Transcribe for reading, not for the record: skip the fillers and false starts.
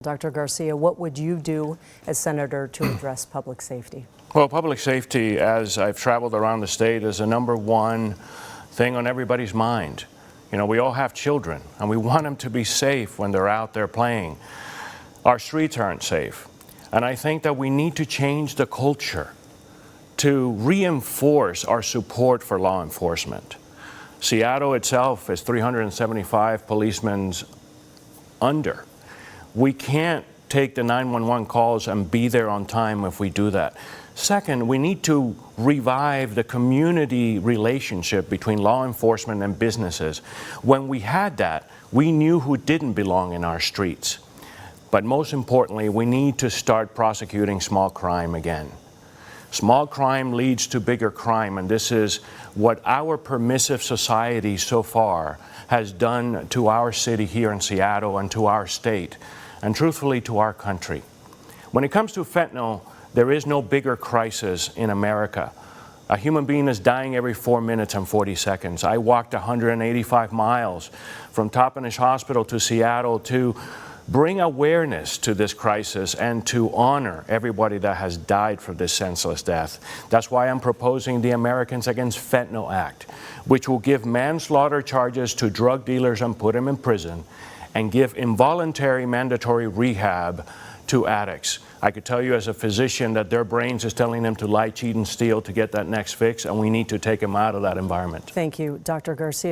Dr. Garcia, what would you do as senator to address public safety? Well, public safety, as I've traveled around the state, is the number one thing on everybody's mind. You know, we all have children, and we want them to be safe when they're out there playing. Our streets aren't safe, and I think that we need to change the culture to reinforce our support for law enforcement. Seattle itself is 375 policemen under. We can't take the 911 calls and be there on time if we do that. Second, we need to revive the community relationship between law enforcement and businesses. When we had that, we knew who didn't belong in our streets. But most importantly, we need to start prosecuting small crime again. Small crime leads to bigger crime, and this is what our permissive society so far has done to our city here in Seattle and to our state, and truthfully to our country. When it comes to fentanyl, there is no bigger crisis in America. A human being is dying every 4 minutes and 40 seconds. I walked 185 miles from Toppenish Hospital to Seattle to bring awareness to this crisis and to honor everybody that has died for this senseless death. That's why I'm proposing the Americans Against Fentanyl Act, which will give manslaughter charges to drug dealers and put them in prison, and give involuntary mandatory rehab to addicts. I could tell you as a physician that their brains is telling them to lie, cheat, and steal to get that next fix, and we need to take them out of that environment. Thank you, Dr. Garcia.